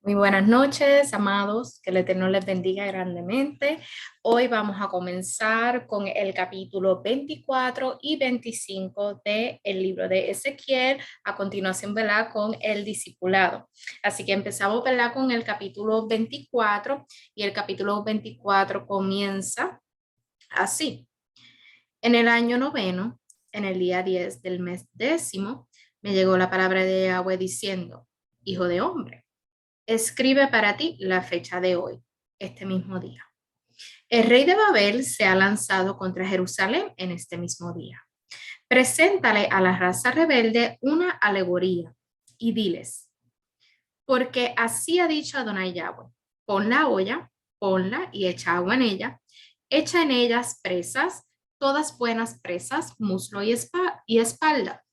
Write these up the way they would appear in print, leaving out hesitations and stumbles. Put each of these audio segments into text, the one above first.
Muy buenas noches, amados, que el Eterno les bendiga grandemente. Hoy vamos a comenzar con el capítulo 24 y 25 del libro de Ezequiel, a continuación, ¿verdad?, con el discipulado. Así que empezamos, ¿verdad?, con el capítulo 24 y el capítulo 24 comienza así. En el año noveno, en el día 10 del mes décimo, me llegó la palabra de Yahweh diciendo: Hijo de hombre, escribe para ti la fecha de hoy, este mismo día. El rey de Babel se ha lanzado contra Jerusalén en este mismo día. Preséntale a la raza rebelde una alegoría y diles, porque así ha dicho Adonai Yahweh: pon la olla, ponla y echa agua en ella, echa en ellas presas, todas buenas presas, muslo y espalda.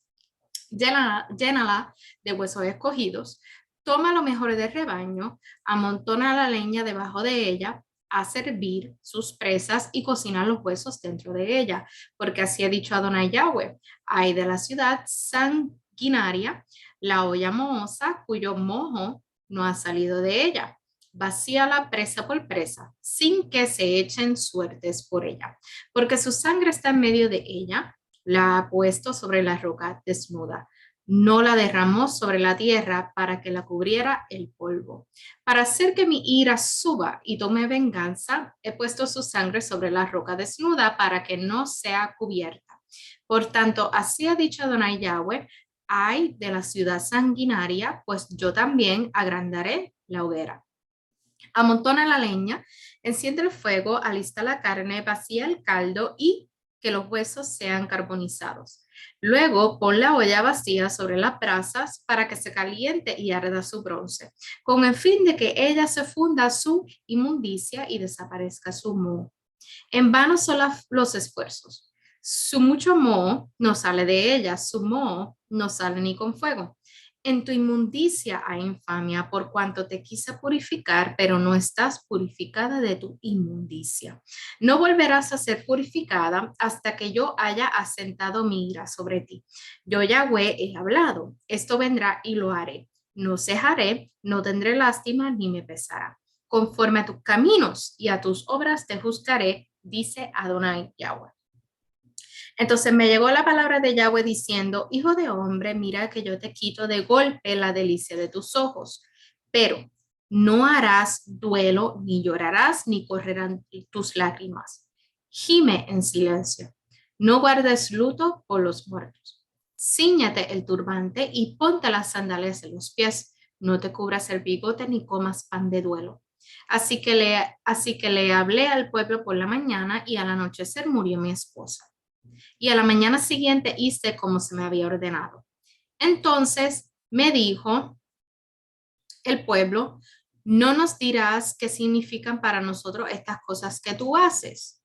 Llénala de huesos escogidos, toma lo mejor del rebaño, amontona la leña debajo de ella, a servir sus presas y cocina los huesos dentro de ella, porque así ha dicho Adonai Yahweh: hay de la ciudad sanguinaria la olla mohosa cuyo mojo no ha salido de ella. Vacíala presa por presa, sin que se echen suertes por ella, porque su sangre está en medio de ella, la ha puesto sobre la roca desnuda. No la derramó sobre la tierra para que la cubriera el polvo. Para hacer que mi ira suba y tome venganza, he puesto su sangre sobre la roca desnuda para que no sea cubierta. Por tanto, así ha dicho Adonai Yahweh: ay de la ciudad sanguinaria, pues yo también agrandaré la hoguera. Amontona la leña, enciende el fuego, alista la carne, vacía el caldo y que los huesos sean carbonizados. Luego pon la olla vacía sobre las brasas para que se caliente y arda su bronce, con el fin de que ella se funda su inmundicia y desaparezca su moho. En vano son los esfuerzos. Su mucho moho no sale de ella, su moho no sale ni con fuego. En tu inmundicia hay infamia, por cuanto te quise purificar, pero no estás purificada de tu inmundicia. No volverás a ser purificada hasta que yo haya asentado mi ira sobre ti. Yo, Yahweh, he hablado. Esto vendrá y lo haré. No cejaré, no tendré lástima ni me pesará. Conforme a tus caminos y a tus obras te juzgaré, dice Adonai Yahweh. Entonces me llegó la palabra de Yahweh diciendo: hijo de hombre, mira que yo te quito de golpe la delicia de tus ojos, pero no harás duelo, ni llorarás, ni correrán tus lágrimas. Gime en silencio. No guardes luto por los muertos. Cíñate el turbante y ponte las sandalias en los pies. No te cubras el bigote ni comas pan de duelo. Así que le hablé al pueblo por la mañana y al anochecer murió mi esposa. Y a la mañana siguiente hice como se me había ordenado. Entonces me dijo el pueblo: ¿no nos dirás qué significan para nosotros estas cosas que tú haces?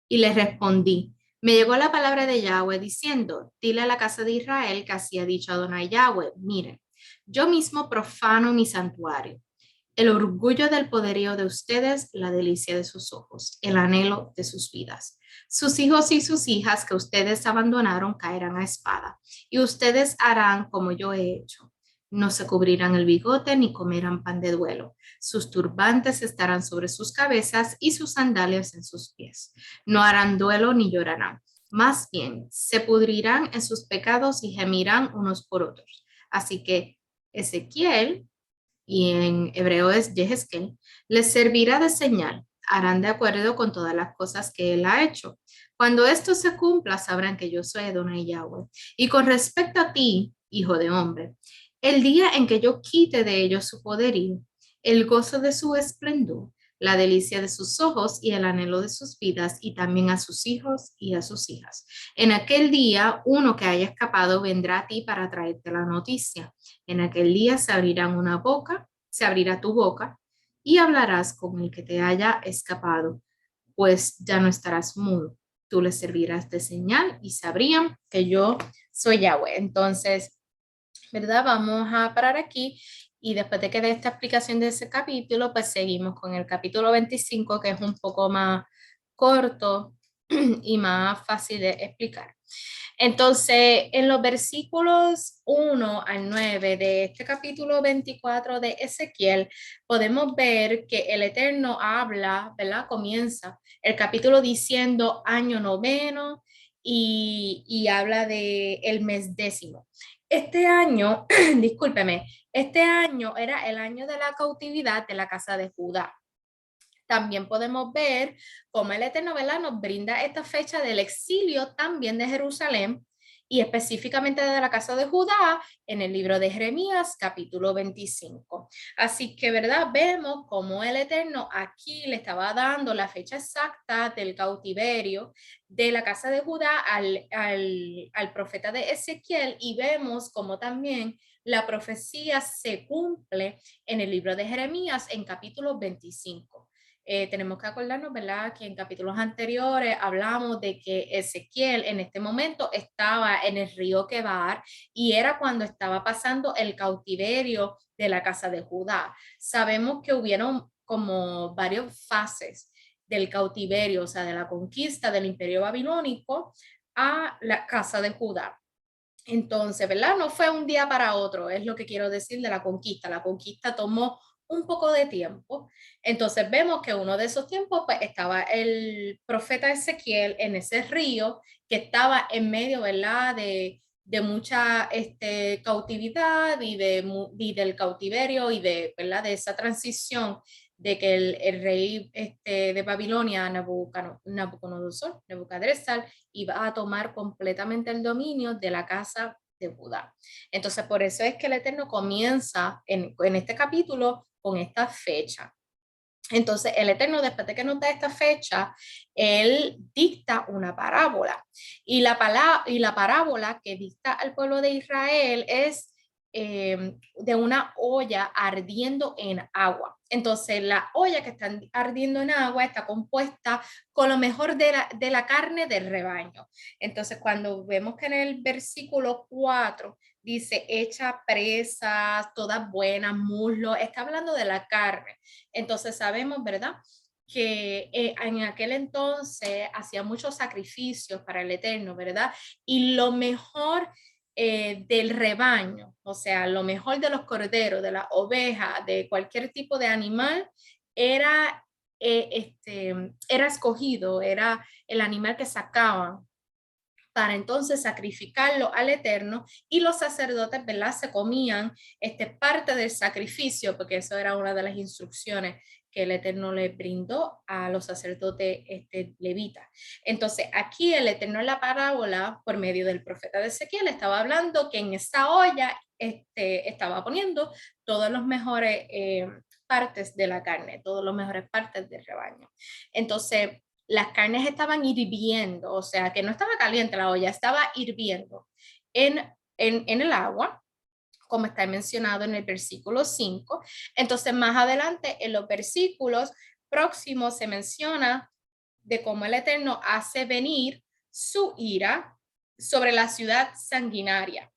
Y le respondí: me llegó la palabra de Yahweh diciendo: dile a la casa de Israel que así ha dicho Adonai Yahweh: miren, yo mismo profano mi santuario. El orgullo del poderío de ustedes, la delicia de sus ojos, el anhelo de sus vidas. Sus hijos y sus hijas que ustedes abandonaron caerán a espada, y ustedes harán como yo he hecho. No se cubrirán el bigote ni comerán pan de duelo. Sus turbantes estarán sobre sus cabezas y sus sandalias en sus pies. No harán duelo ni llorarán. Más bien, se pudrirán en sus pecados y gemirán unos por otros. Así que Ezequiel, y en hebreo es Yehezkel, les servirá de señal. Harán de acuerdo con todas las cosas que él ha hecho. Cuando esto se cumpla, sabrán que yo soy Adonai Yahweh. Y con respecto a ti, hijo de hombre, el día en que yo quite de ellos su poderío, el gozo de su esplendor, la delicia de sus ojos y el anhelo de sus vidas, y también a sus hijos y a sus hijas. En aquel día, uno que haya escapado vendrá a ti para traerte la noticia. En aquel día se abrirá tu boca y hablarás con el que te haya escapado, pues ya no estarás mudo. Tú le servirás de señal y sabrían que yo soy Yahweh. Entonces, ¿verdad? Vamos a parar aquí y después de que dé esta explicación de ese capítulo, pues seguimos con el capítulo 25, que es un poco más corto y más fácil de explicar. Entonces, en los versículos 1 al 9 de este capítulo 24 de Ezequiel, podemos ver que el Eterno habla, ¿verdad? Comienza el capítulo diciendo año noveno y habla de el mes décimo. Este año, discúlpeme, este año era el año de la cautividad de la casa de Judá. También podemos ver cómo el Eterno, ¿verdad?, nos brinda esta fecha del exilio también de Jerusalén y específicamente de la casa de Judá en el libro de Jeremías, capítulo 25. Así que, ¿verdad? Vemos cómo el Eterno aquí le estaba dando la fecha exacta del cautiverio de la casa de Judá al profeta de Ezequiel y vemos cómo también la profecía se cumple en el libro de Jeremías en capítulo 25. Tenemos que acordarnos, ¿verdad?, que en capítulos anteriores hablamos de que Ezequiel en este momento estaba en el río Quebar y era cuando estaba pasando el cautiverio de la casa de Judá. Sabemos que hubieron como varias fases del cautiverio, o sea, de la conquista del imperio babilónico a la casa de Judá. Entonces, ¿verdad? No fue un día para otro, es lo que quiero decir de la conquista. La conquista tomó un poco de tiempo. Entonces vemos que uno de esos tiempos, pues estaba el profeta Ezequiel en ese río que estaba en medio, ¿verdad?, de mucha cautividad y del cautiverio y ¿verdad?, de esa transición de que el rey de Babilonia, Nabucodonosor, iba a tomar completamente el dominio de la casa de Judá. Entonces, por eso es que el Eterno comienza en este capítulo con esta fecha. Entonces, el Eterno, después de que nos da esta fecha, él dicta una parábola. Y la parábola que dicta al pueblo de Israel es de una olla ardiendo en agua. Entonces, la olla que está ardiendo en agua está compuesta con lo mejor de la carne del rebaño. Entonces, cuando vemos que en el versículo 4 dice, echa presas, todas buenas, muslo, está hablando de la carne. Entonces sabemos, ¿verdad?, que en aquel entonces hacía muchos sacrificios para el Eterno, ¿verdad? Y lo mejor del rebaño, o sea, lo mejor de los corderos, de la oveja, de cualquier tipo de animal, era, era escogido, era el animal que sacaban para entonces sacrificarlo al Eterno y los sacerdotes, ¿verdad?, se comían parte del sacrificio, porque eso era una de las instrucciones que el Eterno le brindó a los sacerdotes levitas. Entonces, aquí el Eterno en la parábola, por medio del profeta de Ezequiel, estaba hablando que en esa olla estaba poniendo todos los mejores partes de la carne, todos los mejores partes del rebaño. Entonces, las carnes estaban hirviendo, o sea, que no estaba caliente la olla, estaba hirviendo en el agua, como está mencionado en el versículo 5. Entonces, más adelante, en los versículos próximos, se menciona de cómo el Eterno hace venir su ira sobre la ciudad sanguinaria.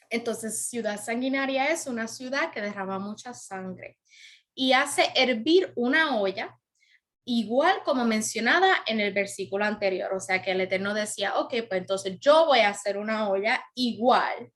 Entonces, ciudad sanguinaria es una ciudad que derrama mucha sangre y hace hervir una olla igual como mencionada en el versículo anterior. O sea que el Eterno decía, ok, pues entonces yo voy a hacer una olla igual.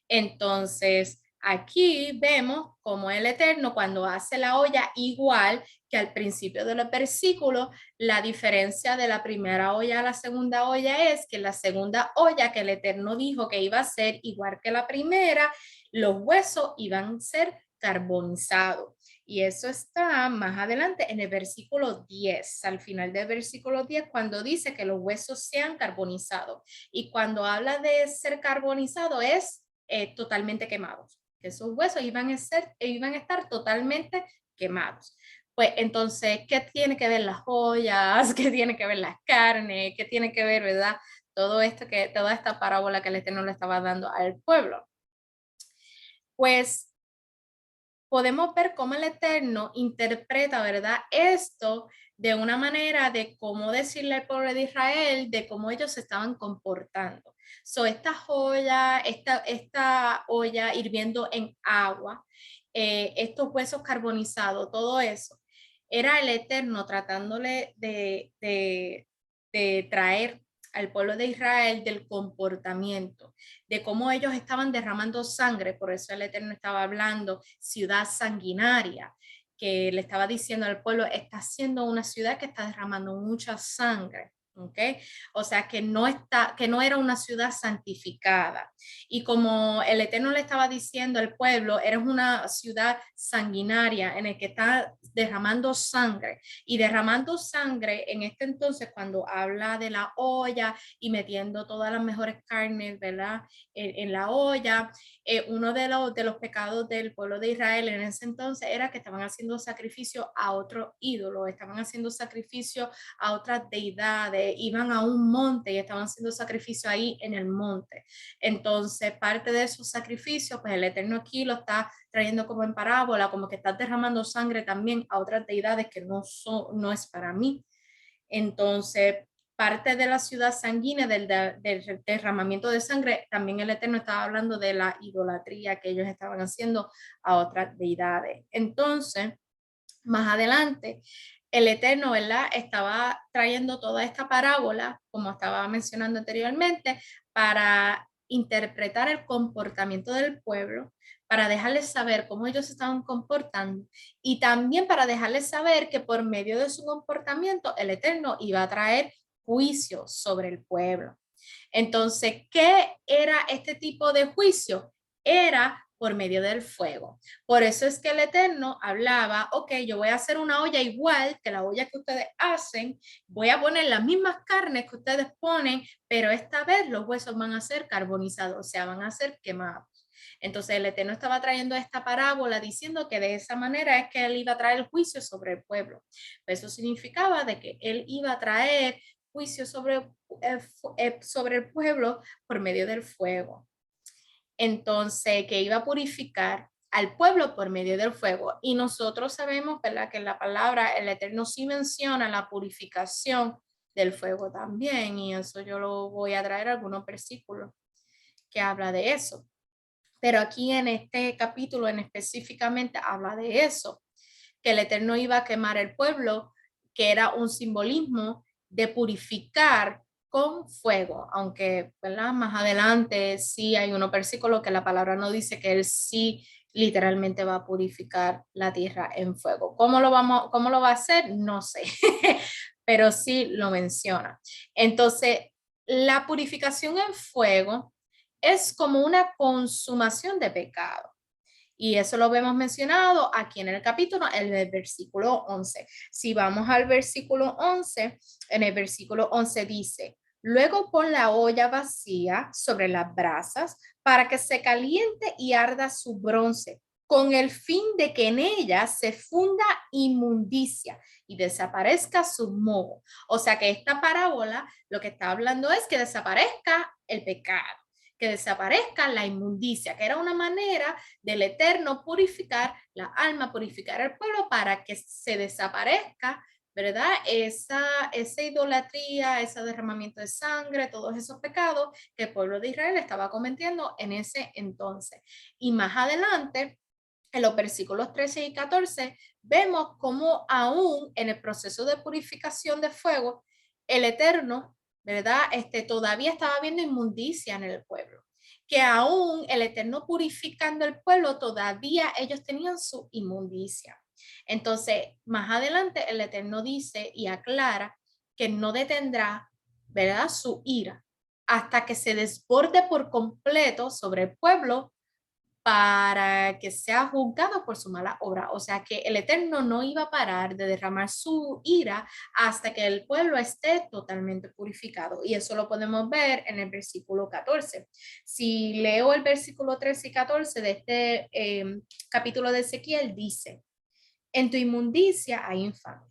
Entonces, aquí vemos como el Eterno cuando hace la olla igual que al principio de los versículos, la diferencia de la primera olla a la segunda olla es que la segunda olla que el Eterno dijo que iba a ser igual que la primera, los huesos iban a ser carbonizados. Y eso está más adelante en el versículo 10, al final del versículo 10, cuando dice que los huesos sean carbonizados. Y cuando habla de ser carbonizado es totalmente quemados, que esos huesos iban a estar totalmente quemados. Pues entonces, ¿qué tiene que ver las joyas? ¿Qué tiene que ver las carnes? ¿Qué tiene que ver, verdad? Todo esto toda esta parábola que el Eterno le estaba dando al pueblo. Pues podemos ver cómo el Eterno interpreta, ¿verdad?, esto de una manera de cómo decirle al pueblo de Israel de cómo ellos se estaban comportando. Esta joya, esta olla hirviendo en agua, estos huesos carbonizados, todo eso, era el Eterno tratándole de de traer al pueblo de Israel del comportamiento, de cómo ellos estaban derramando sangre. Por eso el Eterno estaba hablando ciudad sanguinaria, que le estaba diciendo al pueblo, está siendo una ciudad que está derramando mucha sangre. ¿Okay? O sea que no era una ciudad santificada. Y como el Eterno le estaba diciendo al pueblo, eres una ciudad sanguinaria en el que está derramando sangre. Y derramando sangre en este entonces, cuando habla de la olla y metiendo todas las mejores carnes, ¿verdad? En la olla, uno de los pecados del pueblo de Israel en ese entonces era que estaban haciendo sacrificio a otro ídolo, estaban haciendo sacrificio a otras deidades, iban a un monte y estaban haciendo sacrificio ahí en el monte. Entonces, parte de esos sacrificios, pues el Eterno aquí lo está trayendo como en parábola, como que está derramando sangre también a otras deidades que no es para mí. Entonces, parte de la ciudad sanguínea, del derramamiento de sangre, también el Eterno estaba hablando de la idolatría que ellos estaban haciendo a otras deidades. Entonces, más adelante, el Eterno, ¿verdad? Estaba trayendo toda esta parábola, como estaba mencionando anteriormente, para interpretar el comportamiento del pueblo, para dejarles saber cómo ellos se estaban comportando y también para dejarles saber que por medio de su comportamiento el Eterno iba a traer juicio sobre el pueblo. Entonces, ¿qué era este tipo de juicio? Era por medio del fuego. Por eso es que el Eterno hablaba, ok, yo voy a hacer una olla igual que la olla que ustedes hacen, voy a poner las mismas carnes que ustedes ponen, pero esta vez los huesos van a ser carbonizados, o sea, van a ser quemados. Entonces el Eterno estaba trayendo esta parábola diciendo que de esa manera es que él iba a traer el juicio sobre el pueblo. Eso significaba de que él iba a traer juicio sobre el pueblo por medio del fuego. Entonces, que iba a purificar al pueblo por medio del fuego. Y nosotros sabemos, ¿verdad?, que en la palabra el Eterno sí menciona la purificación del fuego también. Y eso yo lo voy a traer algunos versículos que habla de eso. Pero aquí en este capítulo en específicamente habla de eso, que el Eterno iba a quemar el pueblo, que era un simbolismo de purificar con fuego, aunque, ¿verdad?, más adelante sí hay unos versículos que la palabra no dice que él sí literalmente va a purificar la tierra en fuego. ¿Cómo lo va a hacer? No sé, pero sí lo menciona. Entonces, la purificación en fuego es como una consumación de pecado. Y eso lo vemos mencionado aquí en el capítulo, en el versículo 11. Si vamos al versículo 11, en el versículo 11 dice, luego pon la olla vacía sobre las brasas para que se caliente y arda su bronce, con el fin de que en ella se funda inmundicia y desaparezca su moho. O sea que esta parábola lo que está hablando es que desaparezca el pecado, que desaparezca la inmundicia, que era una manera del Eterno purificar la alma, purificar el pueblo para que se desaparezca, ¿verdad? Esa idolatría, ese derramamiento de sangre, todos esos pecados que el pueblo de Israel estaba cometiendo en ese entonces. Y más adelante, en los versículos 13 y 14, vemos cómo aún en el proceso de purificación de fuego, el Eterno, ¿verdad? Todavía estaba viendo inmundicia en el pueblo, que aún el Eterno purificando el pueblo, todavía ellos tenían su inmundicia. Entonces, más adelante el Eterno dice y aclara que no detendrá, ¿verdad?, su ira hasta que se desborde por completo sobre el pueblo para que sea juzgado por su mala obra. O sea que el Eterno no iba a parar de derramar su ira hasta que el pueblo esté totalmente purificado. Y eso lo podemos ver en el versículo 14. Si leo el versículo 13 y 14 de este capítulo de Ezequiel, dice, en tu inmundicia hay infamia.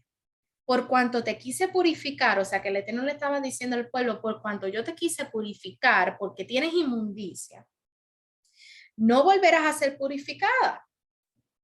Por cuanto te quise purificar, o sea que el Eterno le estaba diciendo al pueblo, por cuanto yo te quise purificar, porque tienes inmundicia, no volverás a ser purificada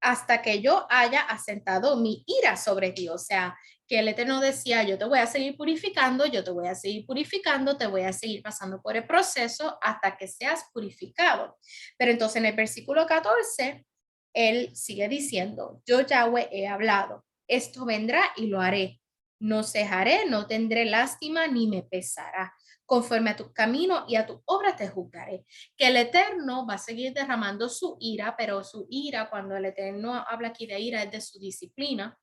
hasta que yo haya asentado mi ira sobre ti. O sea, que el Eterno decía, yo te voy a seguir purificando, yo te voy a seguir purificando, te voy a seguir pasando por el proceso hasta que seas purificado. Pero entonces en el versículo 14, él sigue diciendo, yo Yahweh he hablado, esto vendrá y lo haré. No cejaré, no tendré lástima, ni me pesará. Conforme a tus caminos y a tus obras te juzgaré. Que el Eterno va a seguir derramando su ira, pero su ira, cuando el Eterno habla aquí de ira, es de su disciplina,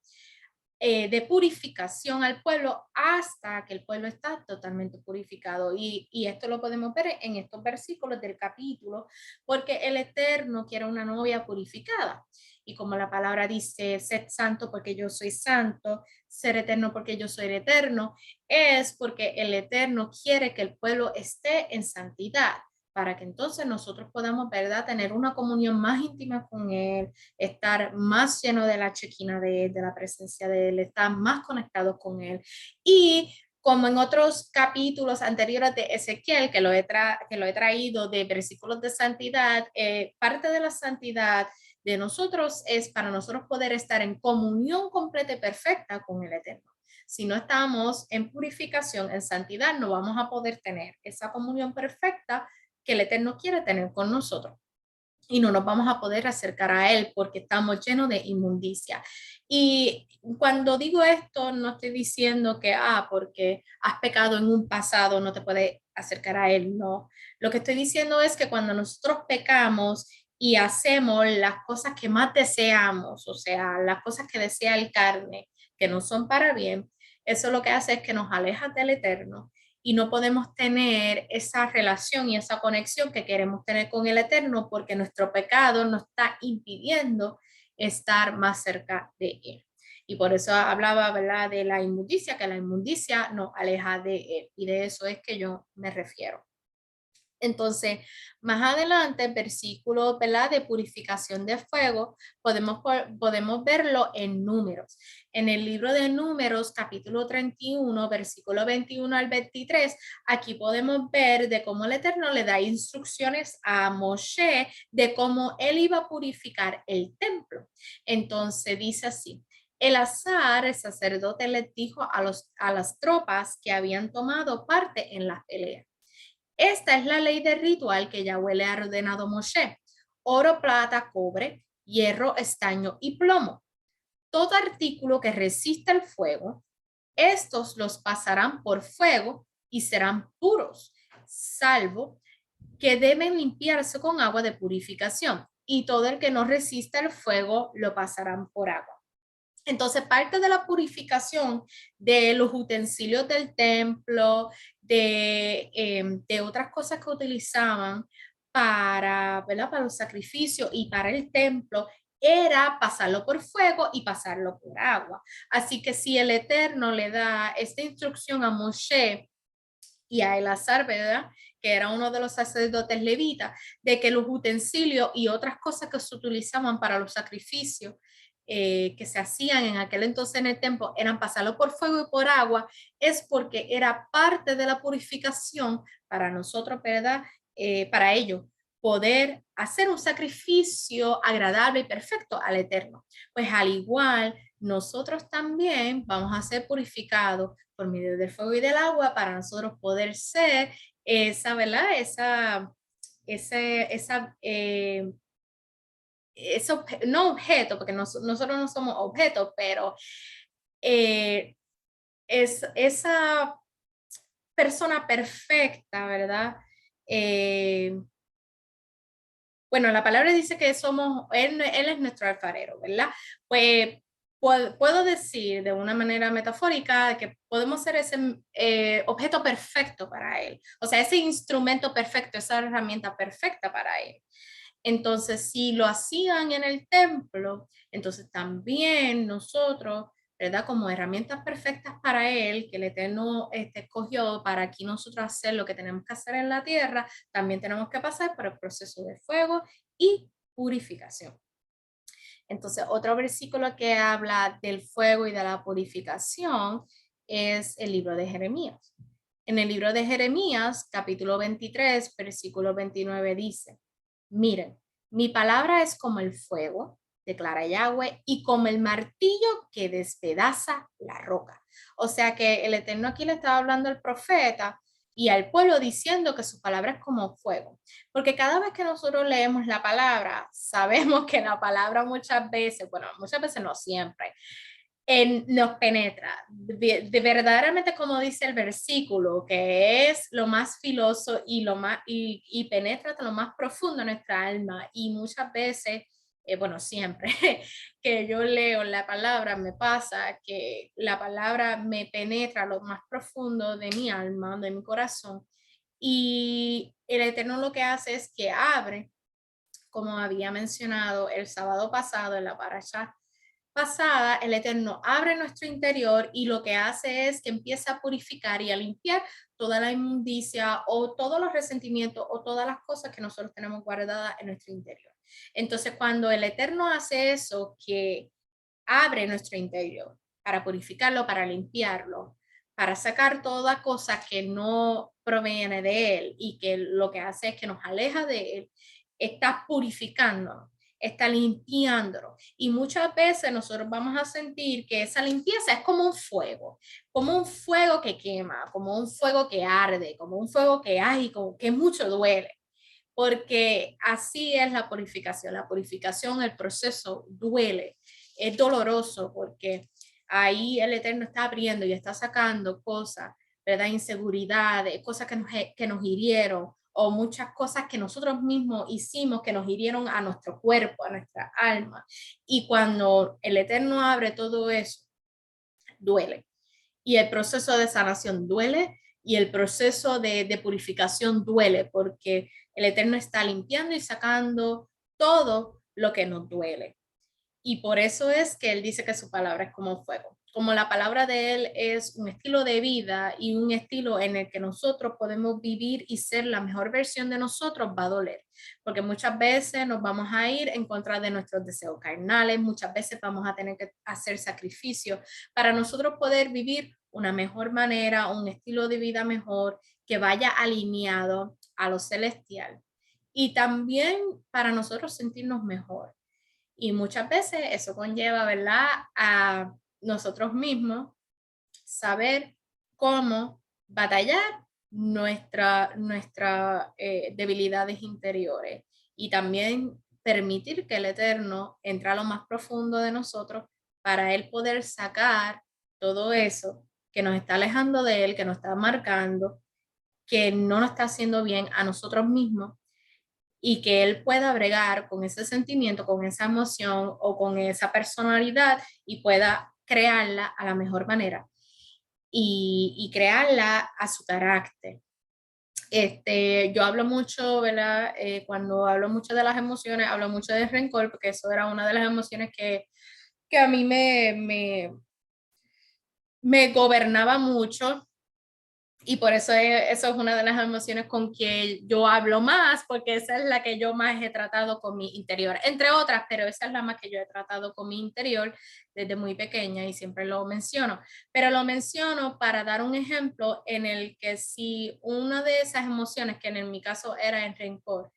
de purificación al pueblo hasta que el pueblo está totalmente purificado. Y esto lo podemos ver en estos versículos del capítulo, porque el Eterno quiere una novia purificada. Y como la palabra dice, sed santo porque yo soy santo, ser eterno porque yo soy eterno, es porque el Eterno quiere que el pueblo esté en santidad, para que entonces nosotros podamos, ¿verdad?, tener una comunión más íntima con Él, estar más lleno de la chequina de Él, de la presencia de Él, estar más conectados con Él. Y como en otros capítulos anteriores de Ezequiel, que lo he traído de versículos de santidad, parte de la santidad de nosotros es para nosotros poder estar en comunión completa y perfecta con el Eterno. Si no estamos en purificación, en santidad, no vamos a poder tener esa comunión perfecta que el Eterno quiere tener con nosotros. Y no nos vamos a poder acercar a Él porque estamos llenos de inmundicia. Y cuando digo esto, no estoy diciendo que, porque has pecado en un pasado, no te puedes acercar a Él. No. Lo que estoy diciendo es que cuando nosotros pecamos y hacemos las cosas que más deseamos, o sea, las cosas que desea el carne, que no son para bien, eso lo que hace es que nos aleja del Eterno y no podemos tener esa relación y esa conexión que queremos tener con el Eterno porque nuestro pecado nos está impidiendo estar más cerca de Él. Y por eso hablaba, ¿verdad?, de la inmundicia, que la inmundicia nos aleja de Él. Y de eso es que yo me refiero. Entonces, más adelante, versículo, ¿verdad?, de purificación de fuego, podemos verlo en Números. En el libro de Números, capítulo 31, versículo 21 al 23, aquí podemos ver de cómo el Eterno le da instrucciones a Moshe de cómo él iba a purificar el templo. Entonces, dice así. Eleazar, el sacerdote, les dijo a las tropas que habían tomado parte en la pelea: esta es la ley de ritual que Yahweh le ha ordenado a Moshe: oro, plata, cobre, hierro, estaño y plomo. Todo artículo que resista el fuego, estos los pasarán por fuego y serán puros, salvo que deben limpiarse con agua de purificación. Y todo el que no resista el fuego lo pasarán por agua. Entonces, parte de la purificación de los utensilios del templo, de otras cosas que utilizaban para, ¿verdad?, para los sacrificios y para el templo, era pasarlo por fuego y pasarlo por agua. Así que si el Eterno le da esta instrucción a Moshe y a Eleazar, ¿verdad?, que era uno de los sacerdotes levitas, de que los utensilios y otras cosas que se utilizaban para los sacrificios que se hacían en aquel entonces en el templo eran pasarlo por fuego y por agua, es porque era parte de la purificación para nosotros, ¿verdad? Para ellos poder hacer un sacrificio agradable y perfecto al Eterno. Pues al igual, nosotros también vamos a ser purificados por medio del fuego y del agua para nosotros poder ser esa, ¿verdad? No objeto, porque nosotros no somos objetos, pero eh, es esa persona perfecta, ¿verdad? Eh, bueno, la palabra dice que él es nuestro alfarero, ¿verdad? Pues puedo decir de una manera metafórica que podemos ser ese objeto perfecto para él, o sea, ese instrumento perfecto, esa herramienta perfecta para él. Entonces, si lo hacían en el templo, entonces también nosotros, ¿verdad?, como herramientas perfectas para Él, que el Eterno escogió para aquí nosotros hacer lo que tenemos que hacer en la tierra, también tenemos que pasar por el proceso de fuego y purificación. Entonces, otro versículo que habla del fuego y de la purificación es el libro de Jeremías. En el libro de Jeremías, capítulo 23, versículo 29 dice: miren, mi palabra es como el fuego, declara Yahweh, y como el martillo que despedaza la roca. O sea que el Eterno aquí le estaba hablando al profeta y al pueblo diciendo que su palabra es como fuego. Porque cada vez que nosotros leemos la palabra, sabemos que la palabra muchas veces, bueno, muchas veces no siempre, nos penetra, de verdaderamente como dice el versículo, que es lo más filoso y, y penetra hasta lo más profundo de nuestra alma. Y muchas veces, bueno, siempre que yo leo la palabra, me pasa que la palabra me penetra a lo más profundo de mi alma, de mi corazón. Y el Eterno lo que hace es que abre, como había mencionado el sábado pasado en la parasha pasada, el Eterno abre nuestro interior y lo que hace es que empieza a purificar y a limpiar toda la inmundicia o todos los resentimientos o todas las cosas que nosotros tenemos guardadas en nuestro interior. Entonces, cuando el Eterno hace eso, que abre nuestro interior para purificarlo, para limpiarlo, para sacar toda cosa que no proviene de Él y que lo que hace es que nos aleja de Él, está purificándonos, está limpiándonos. Y muchas veces nosotros vamos a sentir que esa limpieza es como un fuego que quema, como un fuego que arde, como un fuego que hay, como que mucho duele. Porque así es la purificación. La purificación, el proceso duele, es doloroso porque ahí el Eterno está abriendo y está sacando cosas, ¿verdad? Inseguridades, cosas que nos hirieron o muchas cosas que nosotros mismos hicimos que nos hirieron a nuestro cuerpo, a nuestra alma. Y cuando el Eterno abre todo eso, duele. Y el proceso de sanación duele y el proceso de purificación duele porque el Eterno está limpiando y sacando todo lo que nos duele. Y por eso es que Él dice que su palabra es como fuego. Como la palabra de Él es un estilo de vida y un estilo en el que nosotros podemos vivir y ser la mejor versión de nosotros, va a doler. Porque muchas veces nos vamos a ir en contra de nuestros deseos carnales, muchas veces vamos a tener que hacer sacrificios para nosotros poder vivir una mejor manera, un estilo de vida mejor, que vaya alineado a lo celestial. Y también para nosotros sentirnos mejor. Y muchas veces eso conlleva, ¿verdad?, a nosotros mismos saber cómo batallar nuestras debilidades interiores y también permitir que el Eterno entre a lo más profundo de nosotros para Él poder sacar todo eso que nos está alejando de Él, que nos está marcando, que no nos está haciendo bien a nosotros mismos y que él pueda bregar con ese sentimiento, con esa emoción o con esa personalidad y pueda crearla a la mejor manera y crearla a su carácter. Yo hablo mucho, ¿verdad? Cuando hablo mucho de las emociones, hablo mucho de rencor, porque eso era una de las emociones que a mí me gobernaba mucho. Y por eso eso es una de las emociones con que yo hablo más, porque esa es la que yo más he tratado con mi interior, entre otras, pero esa es la más que yo he tratado con mi interior desde muy pequeña y siempre lo menciono. Pero lo menciono para dar un ejemplo en el que si una de esas emociones, que en mi caso era el rencor,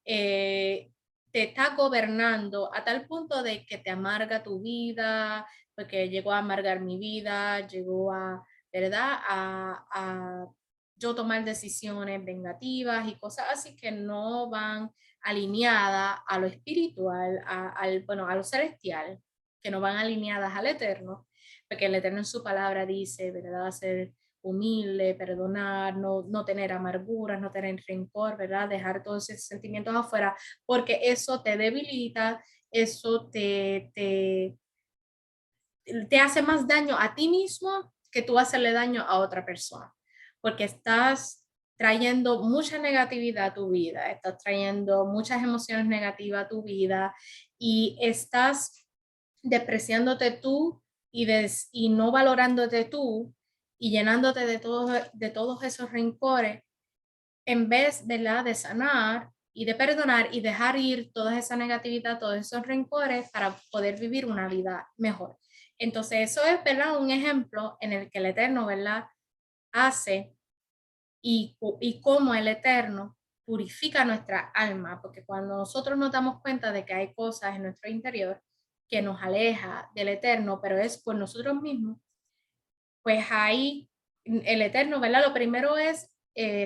te está gobernando a tal punto de que te amarga tu vida, porque llegó a amargar mi vida, llegó a, ¿verdad? A yo tomar decisiones vengativas y cosas así que no van alineadas a lo espiritual, bueno, a lo celestial, que no van alineadas al eterno, porque el eterno en su palabra dice, ¿verdad? Ser humilde, perdonar, no tener amarguras, no tener rencor, ¿verdad? Dejar todos esos sentimientos afuera, porque eso te debilita, eso te hace más daño a ti mismo que tú hacerle daño a otra persona, porque estás trayendo mucha negatividad a tu vida, estás trayendo muchas emociones negativas a tu vida y estás despreciándote tú y no valorándote tú y llenándote de todos esos rencores en vez de sanar y de perdonar y dejar ir toda esa negatividad, todos esos rencores para poder vivir una vida mejor. Entonces, eso es, ¿verdad? Un ejemplo en el que el Eterno, ¿verdad? Hace y cómo el Eterno purifica nuestra alma, porque cuando nosotros nos damos cuenta de que hay cosas en nuestro interior que nos aleja del Eterno, pero es por nosotros mismos, pues ahí el Eterno, ¿verdad? Lo primero es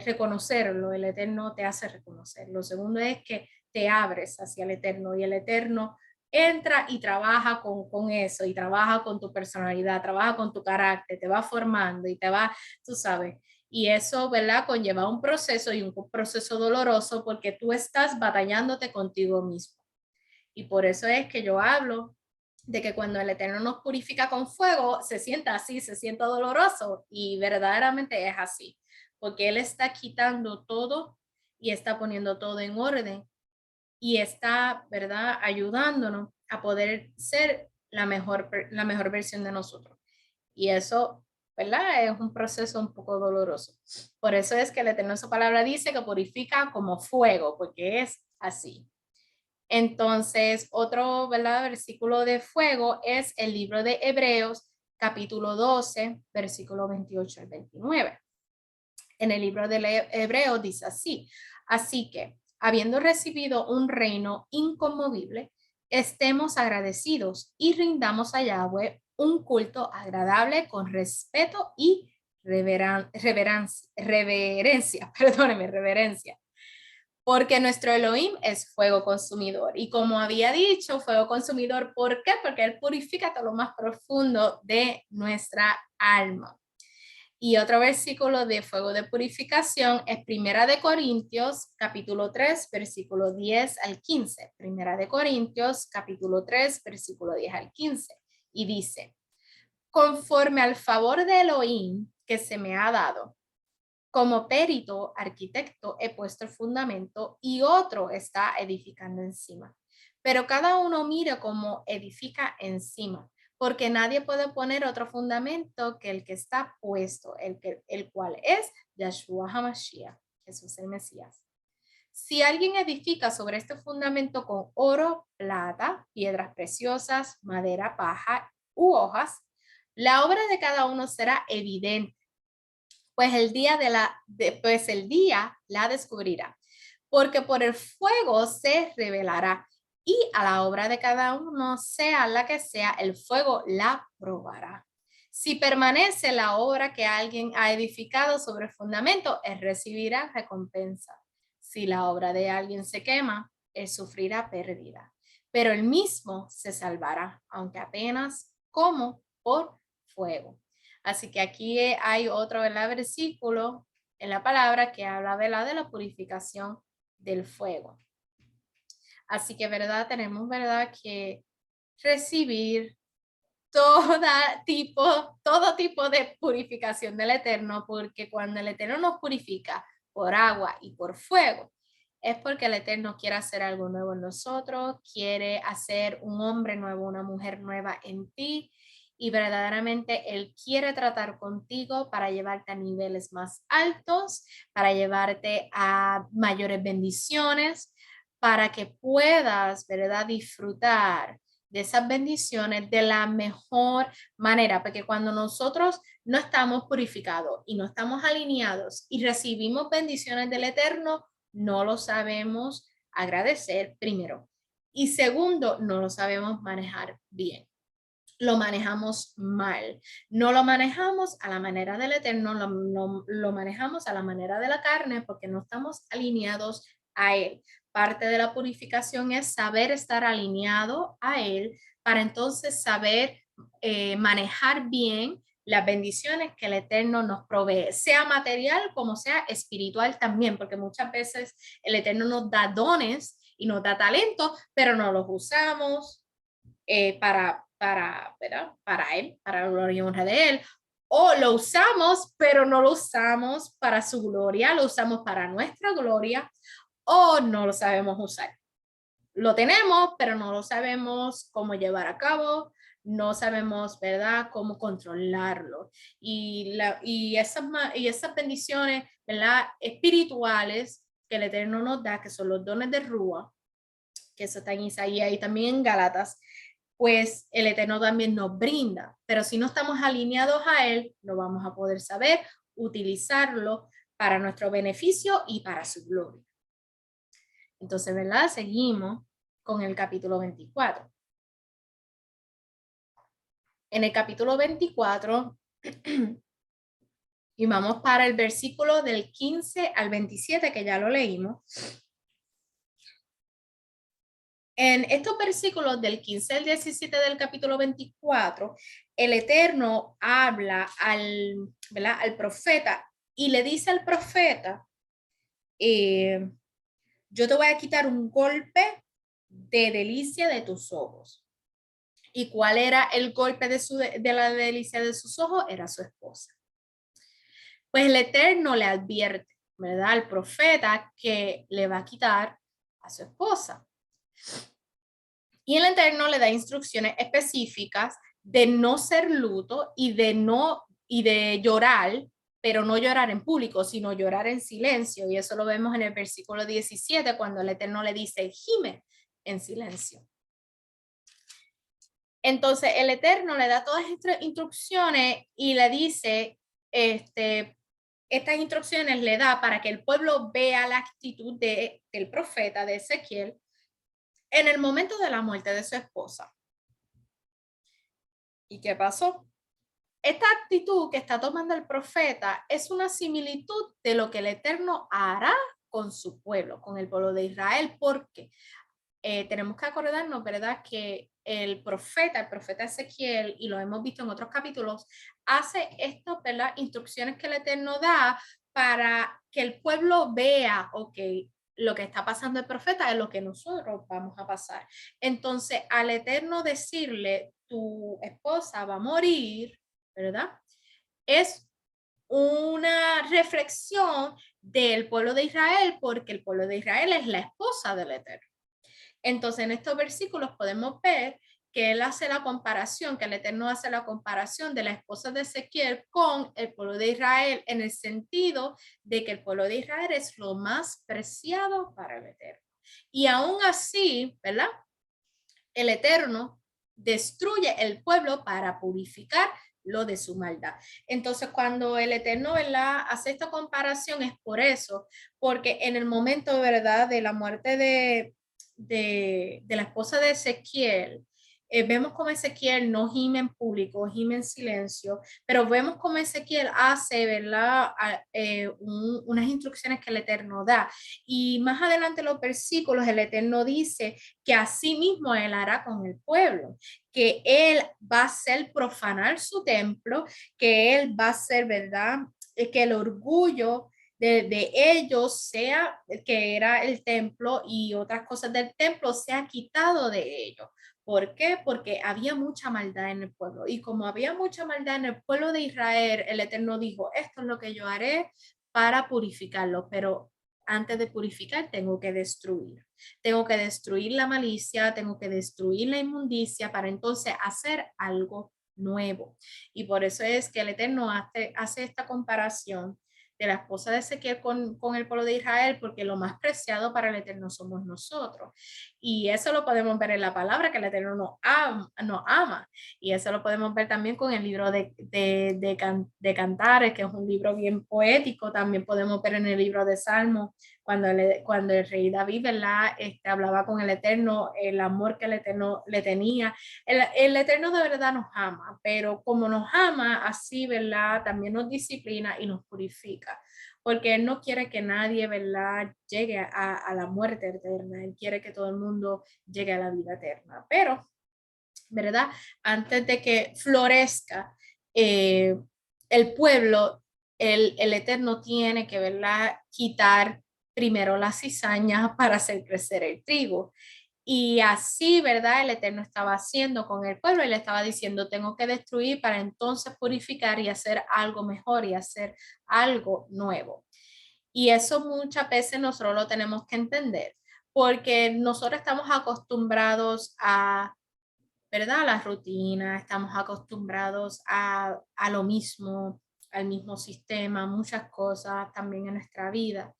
reconocerlo, el Eterno te hace reconocer. Lo segundo es que te abres hacia el Eterno y el Eterno entra y trabaja con eso, y trabaja con tu personalidad, trabaja con tu carácter, te va formando y te va, tú sabes. Y eso, ¿verdad? Conlleva un proceso y un proceso doloroso porque tú estás batallándote contigo mismo. Y por eso es que yo hablo de que cuando el Eterno nos purifica con fuego, se sienta así, se siente doloroso y verdaderamente es así, porque Él está quitando todo y está poniendo todo en orden y está, ¿verdad?, ayudándonos a poder ser la mejor versión de nosotros. Y eso, ¿verdad?, es un proceso un poco doloroso. Por eso es que el Eterno en su palabra dice que purifica como fuego, porque es así. Entonces, otro, ¿verdad?, versículo de fuego es el libro de Hebreos, capítulo 12, versículo 28 al 29. En el libro de Hebreos dice así: así que, habiendo recibido un reino inconmovible, estemos agradecidos y rindamos a Yahweh un culto agradable con respeto y reverencia, perdóneme, reverencia. Porque nuestro Elohim es fuego consumidor. Y como había dicho, fuego consumidor, ¿por qué? Porque Él purifica todo lo más profundo de nuestra alma. Y otro versículo de fuego de purificación es Primera de Corintios, capítulo 3, versículo 10 al 15. Primera de Corintios, capítulo 3, versículo 10 al 15. Y dice: conforme al favor de Elohim que se me ha dado, como perito arquitecto he puesto el fundamento y otro está edificando encima. Pero cada uno mire cómo edifica encima, porque nadie puede poner otro fundamento que el que está puesto, el cual es Yahshua HaMashiach, Jesús el Mesías. Si alguien edifica sobre este fundamento con oro, plata, piedras preciosas, madera, paja u hojas, la obra de cada uno será evidente, pues el día la descubrirá, porque por el fuego se revelará, y a la obra de cada uno, sea la que sea, el fuego la probará. Si permanece la obra que alguien ha edificado sobre el fundamento, él recibirá recompensa. Si la obra de alguien se quema, él sufrirá pérdida, pero él mismo se salvará, aunque apenas como por fuego. Así que aquí hay otro, ¿verdad?, versículo en la palabra que habla, ¿verdad?, de la purificación del fuego. Así que, ¿verdad?, tenemos, ¿verdad?, que recibir todo tipo de purificación del Eterno, porque cuando el Eterno nos purifica por agua y por fuego, es porque el Eterno quiere hacer algo nuevo en nosotros, quiere hacer un hombre nuevo, una mujer nueva en ti, y verdaderamente Él quiere tratar contigo para llevarte a niveles más altos, para llevarte a mayores bendiciones, para que puedas, ¿verdad?, disfrutar de esas bendiciones de la mejor manera, porque cuando nosotros no estamos purificados y no estamos alineados y recibimos bendiciones del Eterno, no lo sabemos agradecer primero. Y segundo, no lo sabemos manejar bien. Lo manejamos mal. No lo manejamos a la manera del Eterno, lo manejamos a la manera de la carne porque no estamos alineados a Él. Parte de la purificación es saber estar alineado a Él para entonces saber manejar bien las bendiciones que el Eterno nos provee, sea material como sea espiritual también, porque muchas veces el Eterno nos da dones y nos da talentos, pero no los usamos ¿verdad?, para Él, para la gloria y honra de Él. O lo usamos, pero no lo usamos para su gloria, lo usamos para nuestra gloria, o no lo sabemos usar. Lo tenemos, pero no lo sabemos cómo llevar a cabo, no sabemos, ¿verdad?, cómo controlarlo. Y esas bendiciones, ¿verdad?, espirituales que el Eterno nos da, que son los dones de Rúa, que eso está en Isaías y también en Gálatas, pues el Eterno también nos brinda. Pero si no estamos alineados a Él, no vamos a poder saber utilizarlo para nuestro beneficio y para su gloria. Entonces, ¿verdad? Seguimos con el capítulo 24. En el capítulo 24, y vamos para el versículo del 15 al 27, que ya lo leímos. En estos versículos del 15 al 17 del capítulo 24, el Eterno habla ¿verdad?, al profeta y le dice al profeta, yo te voy a quitar un golpe de delicia de tus ojos. ¿Y cuál era el golpe de la delicia de sus ojos? Era su esposa. Pues el Eterno le advierte, ¿verdad?, al profeta que le va a quitar a su esposa. Y el Eterno le da instrucciones específicas de no ser luto y de llorar, pero no llorar en público, sino llorar en silencio. Y eso lo vemos en el versículo 17, cuando el Eterno le dice, gime en silencio. Entonces el Eterno le da todas estas instrucciones y le dice, estas instrucciones le da para que el pueblo vea la actitud del profeta de Ezequiel en el momento de la muerte de su esposa. ¿Y qué pasó? Esta actitud que está tomando el profeta es una similitud de lo que el Eterno hará con su pueblo, con el pueblo de Israel, porque tenemos que acordarnos, ¿verdad?, que el profeta Ezequiel, y lo hemos visto en otros capítulos, hace estas, ¿verdad?, instrucciones que el Eterno da para que el pueblo vea, ok, lo que está pasando el profeta es lo que nosotros vamos a pasar. Entonces, al Eterno decirle, tu esposa va a morir, ¿verdad?, es una reflexión del pueblo de Israel, porque el pueblo de Israel es la esposa del Eterno. Entonces, en estos versículos podemos ver que él hace la comparación, que el Eterno hace la comparación de la esposa de Ezequiel con el pueblo de Israel, en el sentido de que el pueblo de Israel es lo más preciado para el Eterno. Y aún así, ¿verdad?, el Eterno destruye el pueblo para purificar lo de su maldad. Entonces, cuando el Eterno, ¿verdad?, hace esta comparación, es por eso, porque en el momento, ¿verdad?, de la muerte de la esposa de Ezequiel, vemos como Ezequiel no gime en público, gime en silencio, pero vemos como Ezequiel hace, ¿verdad?, unas instrucciones que el Eterno da. Y más adelante en los versículos, el Eterno dice que así mismo él hará con el pueblo, que él va a hacer profanar su templo, que él va a hacer, ¿verdad?, que el orgullo de ellos sea, que era el templo y otras cosas del templo, sea quitado de ellos. ¿Por qué? Porque había mucha maldad en el pueblo. Y como había mucha maldad en el pueblo de Israel, el Eterno dijo, esto es lo que yo haré para purificarlo, pero antes de purificar tengo que destruir. Tengo que destruir la malicia, tengo que destruir la inmundicia para entonces hacer algo nuevo. Y por eso es que el Eterno hace esta comparación de la esposa de Ezequiel con el pueblo de Israel, porque lo más preciado para el Eterno somos nosotros. Y eso lo podemos ver en la palabra, que el Eterno nos ama. Y eso lo podemos ver también con el libro de Cantares, que es un libro bien poético. También podemos ver en el libro de Salmos, cuando el rey David, ¿verdad?, hablaba con el Eterno, el amor que el Eterno le tenía. El Eterno de verdad nos ama, pero como nos ama, así, ¿verdad?, también nos disciplina y nos purifica, porque Él no quiere que nadie, ¿verdad?, llegue a la muerte eterna. Él quiere que todo el mundo llegue a la vida eterna. Pero, ¿verdad?, antes de que florezca el pueblo, el Eterno tiene que, ¿verdad?, quitar primero la cizaña para hacer crecer el trigo. Y así, ¿verdad?, el Eterno estaba haciendo con el pueblo y le estaba diciendo, tengo que destruir para entonces purificar y hacer algo mejor y hacer algo nuevo. Y eso muchas veces nosotros lo tenemos que entender, porque nosotros estamos acostumbrados a, ¿verdad?, a la rutina, estamos acostumbrados a lo mismo, al mismo sistema, muchas cosas también en nuestra vida.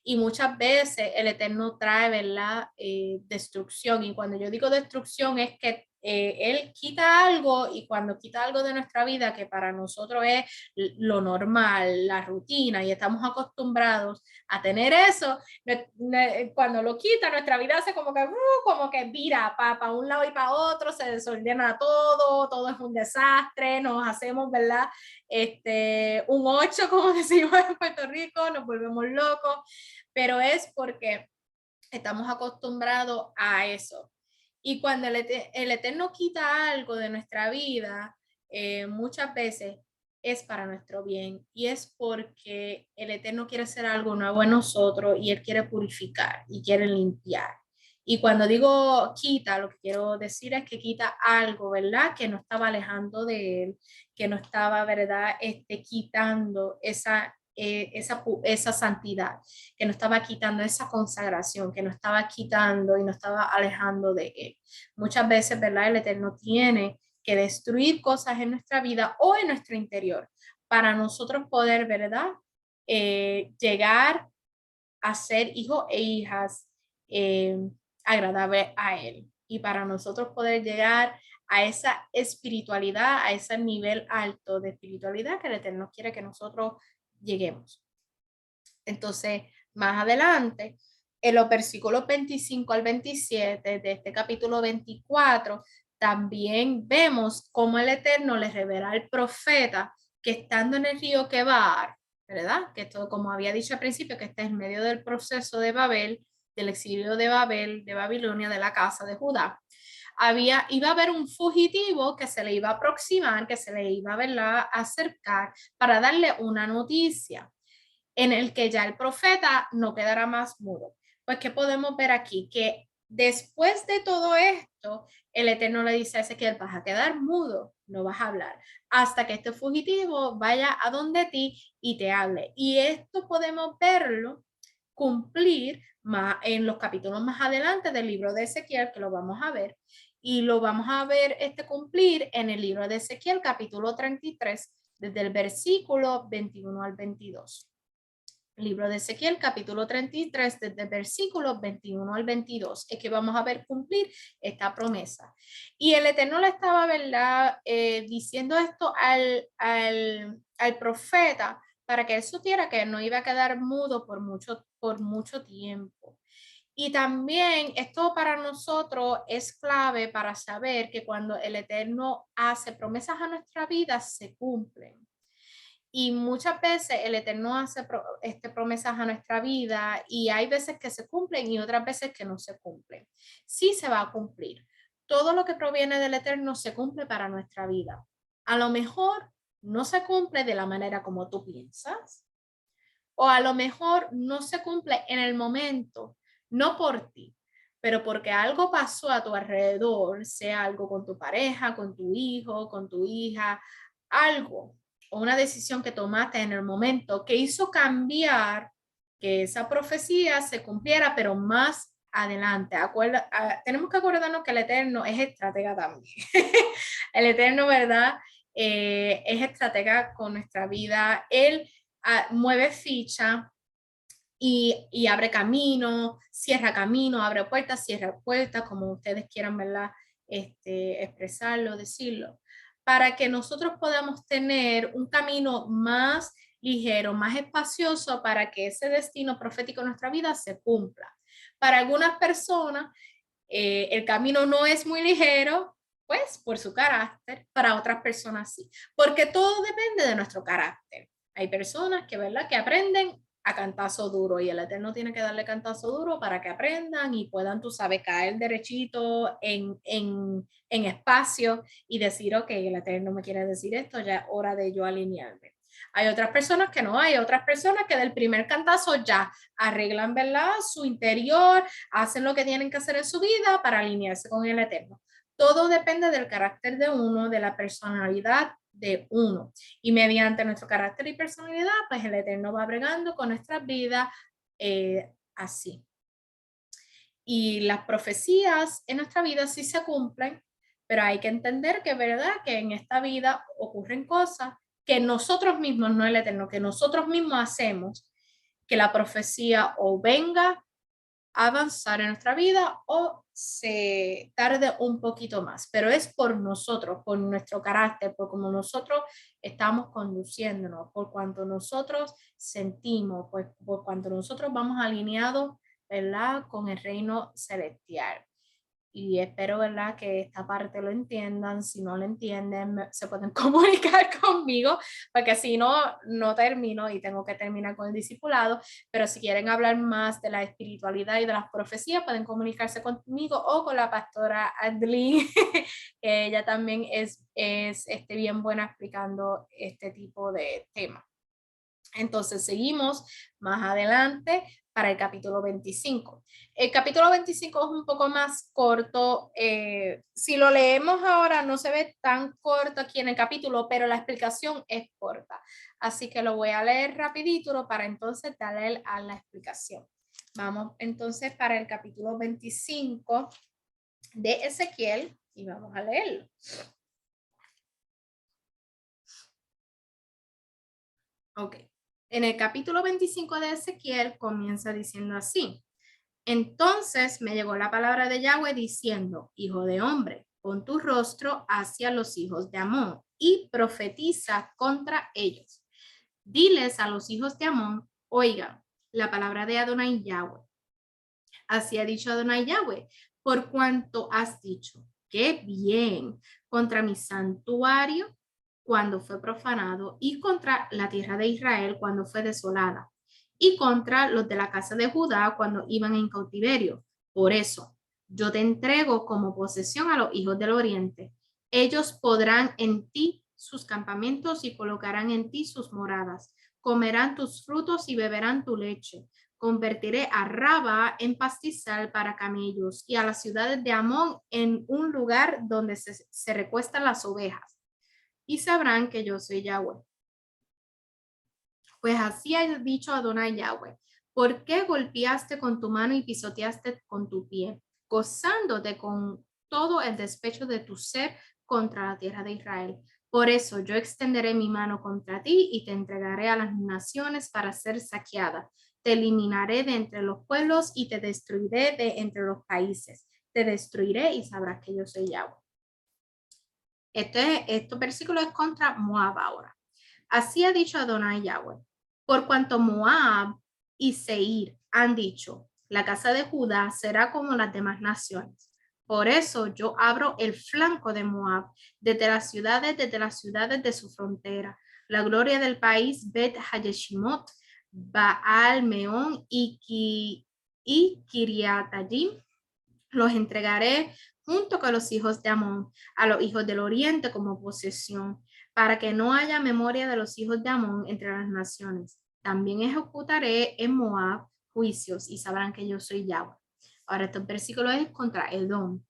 Y muchas veces el Eterno trae, ¿verdad?, destrucción. Y cuando yo digo destrucción es que Él quita algo, y cuando quita algo de nuestra vida que para nosotros es lo normal, la rutina, y estamos acostumbrados a tener eso, cuando lo quita, nuestra vida hace como que vira para un lado y para otro, se desordena todo es un desastre, nos hacemos, ¿verdad?, un 8, como decimos en Puerto Rico, nos volvemos locos, pero es porque estamos acostumbrados a eso. Y cuando el Eterno quita algo de nuestra vida, muchas veces es para nuestro bien y es porque el Eterno quiere hacer algo nuevo en nosotros y Él quiere purificar y quiere limpiar. Y cuando digo quita, lo que quiero decir es que quita algo, ¿verdad? Que no estaba alejando de Él, que no estaba, ¿verdad? Quitando esa santidad, que no estaba quitando esa consagración, que no estaba quitando y no estaba alejando de Él. Muchas veces, ¿verdad? El Eterno tiene que destruir cosas en nuestra vida o en nuestro interior para nosotros poder, ¿verdad? Llegar a ser hijos e hijas eh, agradables a Él. Y para nosotros poder llegar a esa espiritualidad, a ese nivel alto de espiritualidad que el Eterno quiere que nosotros lleguemos. Entonces, más adelante, en los versículos 25 al 27 de este capítulo 24, también vemos cómo el Eterno le revela al profeta que estando en el río Quebar, ¿verdad? Que esto, como había dicho al principio, que está en medio del proceso de Babel, del exilio de Babel, de Babilonia, de la casa de Judá, iba a haber un fugitivo que se le iba a aproximar, que se le iba a acercar para darle una noticia en el que ya el profeta no quedará más mudo. Pues, ¿qué podemos ver aquí? Que después de todo esto, el Eterno le dice a Ezequiel, vas a quedar mudo, no vas a hablar, hasta que este fugitivo vaya a donde ti y te hable. Y esto podemos verlo cumplir más en los capítulos más adelante del libro de Ezequiel, que lo vamos a ver, y lo vamos a ver cumplir en el libro de Ezequiel, capítulo 33, desde el versículo 21 al 22. Libro de Ezequiel, capítulo 33, desde el versículo 21 al 22, es que vamos a ver cumplir esta promesa. Y el Eterno le estaba, ¿verdad? Diciendo esto al profeta para que él supiera que no iba a quedar mudo por mucho tiempo. Y también esto para nosotros es clave para saber que cuando el Eterno hace promesas a nuestra vida, se cumplen. Y muchas veces el Eterno hace promesas a nuestra vida y hay veces que se cumplen y otras veces que no se cumplen. Sí se va a cumplir. Todo lo que proviene del Eterno se cumple para nuestra vida. A lo mejor no se cumple de la manera como tú piensas o a lo mejor no se cumple en el momento, no por ti, pero porque algo pasó a tu alrededor, sea algo con tu pareja, con tu hijo, con tu hija, algo o una decisión que tomaste en el momento que hizo cambiar que esa profecía se cumpliera, pero más adelante. Tenemos que acordarnos que el Eterno es estratega también. El Eterno, ¿verdad? Es estratega con nuestra vida. Él mueve ficha y abre camino, abre puertas, cierra puertas, como ustedes quieran, ¿verdad? Expresarlo, decirlo, para que nosotros podamos tener un camino más ligero, más espacioso, para que ese destino profético en nuestra vida se cumpla. Para algunas personas, el camino no es muy ligero, pues por su carácter, para otras personas sí, porque todo depende de nuestro carácter. Hay personas que, ¿verdad?, que aprenden a cantazo duro y el Eterno tiene que darle cantazo duro para que aprendan y puedan, tú sabes, caer derechito en espacio y decir, ok, el Eterno me quiere decir esto, ya es hora de yo alinearme. Hay otras personas que no, hay otras personas que del primer cantazo ya arreglan, ¿verdad?, su interior, hacen lo que tienen que hacer en su vida para alinearse con el Eterno. Todo depende del carácter de uno, de la personalidad de uno. Y mediante nuestro carácter y personalidad, pues el Eterno va bregando con nuestras vidas así. Y las profecías en nuestra vida sí se cumplen, pero hay que entender que es verdad que en esta vida ocurren cosas que nosotros mismos, no el Eterno, que nosotros mismos hacemos, que la profecía o venga avanzar en nuestra vida o se tarde un poquito más, pero es por nosotros, por nuestro carácter, por cómo nosotros estamos conduciéndonos, por cuanto nosotros sentimos, pues, por cuanto nosotros vamos alineados, ¿verdad?, con el reino celestial. y espero, ¿verdad?, que esta parte lo entiendan. Si no lo entienden, se pueden comunicar conmigo, porque si no, no termino y tengo que terminar con el discipulado. Pero si quieren hablar más de la espiritualidad y de las profecías, pueden comunicarse conmigo o con la pastora Adley, que ella también es bien buena explicando este tipo de temas. Entonces seguimos más adelante para el capítulo 25. El capítulo 25 es un poco más corto. Si lo leemos ahora no se ve tan corto aquí en el capítulo, pero la explicación es corta. Así que lo voy a leer rapidito para entonces darle a la explicación. Vamos entonces para el capítulo 25 de Ezequiel y vamos a leerlo. Ok. En el capítulo 25 de Ezequiel comienza diciendo así: entonces me llegó la palabra de Yahweh diciendo: hijo de hombre, pon tu rostro hacia los hijos de Amón y profetiza contra ellos. Diles a los hijos de Amón: oigan la palabra de Adonai Yahweh. Así ha dicho Adonai Yahweh: por cuanto has dicho, qué bien, contra mi santuario cuando fue profanado, y contra la tierra de Israel cuando fue desolada, y contra los de la casa de Judá cuando iban en cautiverio. Por eso yo te entrego como posesión a los hijos del oriente. Ellos podrán en ti sus campamentos y colocarán en ti sus moradas. Comerán tus frutos y beberán tu leche. Convertiré a Raba en pastizal para camellos y a las ciudades de Amón en un lugar donde se recuestan las ovejas. Y sabrán que yo soy Yahweh. Pues así ha dicho Adonai Yahweh: ¿por qué golpeaste con tu mano y pisoteaste con tu pie, gozándote con todo el despecho de tu ser contra la tierra de Israel? Por eso yo extenderé mi mano contra ti y te entregaré a las naciones para ser saqueada. Te eliminaré de entre los pueblos y te destruiré de entre los países. Te destruiré y sabrás que yo soy Yahweh. Este versículo es contra Moab ahora. Así ha dicho Adonai Yahweh: por cuanto Moab y Seir han dicho, la casa de Judá será como las demás naciones. Por eso yo abro el flanco de Moab desde las ciudades de su frontera. La gloria del país Bet Hayeshimot, Baal Meón y Kiriatayim los entregaré junto con los hijos de Amón a los hijos del oriente como posesión, para que no haya memoria de los hijos de Amón entre las naciones. También ejecutaré en Moab juicios y sabrán que yo soy Yahweh. Ahora estos versículos es contra Edom.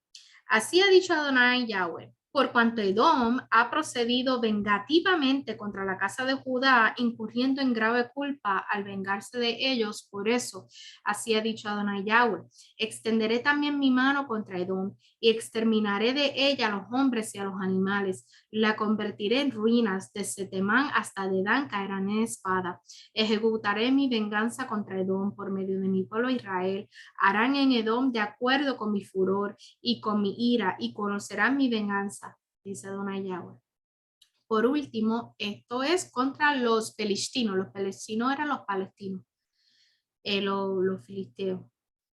Así ha dicho Adonai Yahweh: por cuanto Edom ha procedido vengativamente contra la casa de Judá, incurriendo en grave culpa al vengarse de ellos, por eso, así ha dicho Adonai Yahweh: extenderé también mi mano contra Edom y exterminaré de ella a los hombres y a los animales. La convertiré en ruinas, desde Temán hasta Dedán caerán en espada. Ejecutaré mi venganza contra Edom por medio de mi pueblo Israel. Harán en Edom de acuerdo con mi furor y con mi ira, y conocerán mi venganza, dice Adonai Yahweh. Por último, esto es contra los filistinos. Los filistinos eran los palestinos, los filisteos.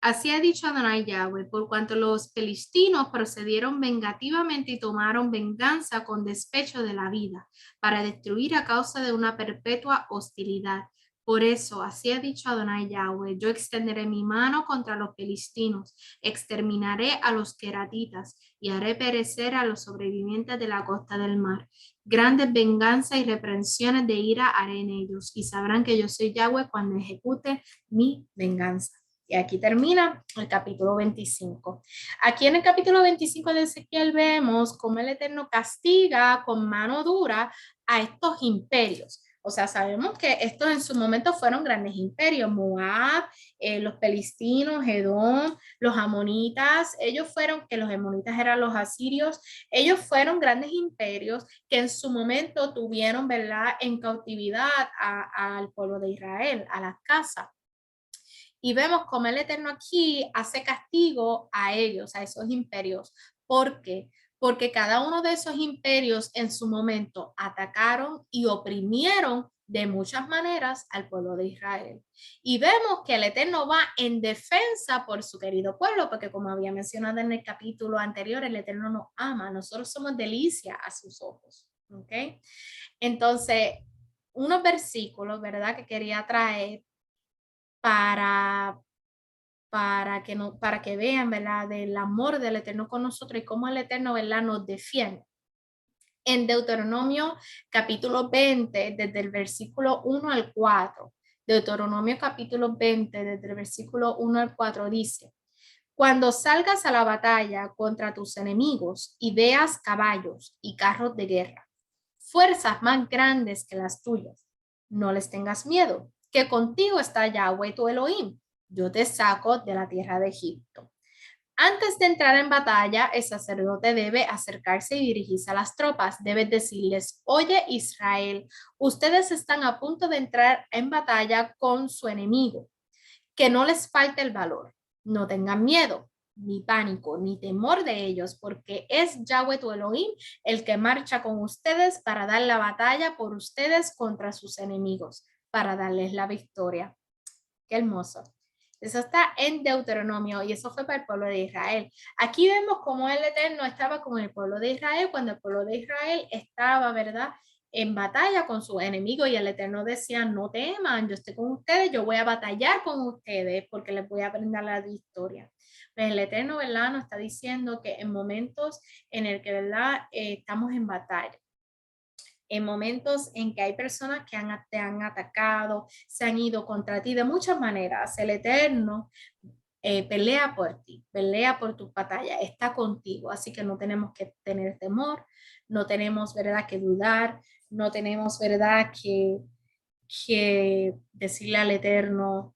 Así ha dicho Adonai Yahweh: por cuanto los filistinos procedieron vengativamente y tomaron venganza con despecho de la vida, para destruir a causa de una perpetua hostilidad. Por eso, así ha dicho Adonai Yahweh: yo extenderé mi mano contra los filistinos, exterminaré a los queratitas y haré perecer a los sobrevivientes de la costa del mar. Grandes venganzas y reprensiones de ira haré en ellos, y sabrán que yo soy Yahweh cuando ejecute mi venganza. Y aquí termina el capítulo 25. Aquí en el capítulo 25 de Ezequiel vemos cómo el Eterno castiga con mano dura a estos imperios. O sea, sabemos que estos en su momento fueron grandes imperios: Moab, los filistinos, Edom, los amonitas. Ellos fueron, que los amonitas eran los asirios, ellos fueron grandes imperios que en su momento tuvieron, ¿verdad?, en cautividad al pueblo de Israel, a las casas. Y vemos cómo el Eterno aquí hace castigo a ellos, a esos imperios. ¿Por qué? Porque cada uno de esos imperios en su momento atacaron y oprimieron de muchas maneras al pueblo de Israel. Y vemos que el Eterno va en defensa por su querido pueblo, porque como había mencionado en el capítulo anterior, el Eterno nos ama, nosotros somos delicia a sus ojos. ¿Ok? Entonces, unos versículos, ¿verdad? Que quería traer para, para que vean, ¿verdad? Del amor del Eterno con nosotros y cómo el Eterno, ¿verdad? Nos defiende. En Deuteronomio capítulo 20, desde el versículo 1 al 4. Deuteronomio capítulo 20, desde el versículo 1 al 4 dice, cuando salgas a la batalla contra tus enemigos y veas caballos y carros de guerra, fuerzas más grandes que las tuyas, no les tengas miedo, que contigo está Yahweh tu Elohim. Yo te saco de la tierra de Egipto. Antes de entrar en batalla, el sacerdote debe acercarse y dirigirse a las tropas. Debe decirles, oye Israel, ustedes están a punto de entrar en batalla con su enemigo. Que no les falte el valor. No tengan miedo, ni pánico, ni temor de ellos, porque es Yahweh tu Elohim el que marcha con ustedes para dar la batalla por ustedes contra sus enemigos, para darles la victoria. Qué hermoso. Eso está en Deuteronomio y eso fue para el pueblo de Israel. Aquí vemos cómo el Eterno estaba con el pueblo de Israel cuando el pueblo de Israel estaba, ¿verdad?, en batalla con sus enemigos y el Eterno decía, no teman, yo estoy con ustedes, yo voy a batallar con ustedes porque les voy a brindar la victoria. Pues el Eterno, ¿verdad?, nos está diciendo que en momentos en el que, ¿verdad?, estamos en batalla, en momentos en que hay personas que te han atacado, se han ido contra ti de muchas maneras. El Eterno pelea por ti, pelea por tu batalla, está contigo, así que no tenemos que tener temor, no tenemos, ¿verdad?, que dudar, no tenemos, ¿verdad?, que decirle al Eterno,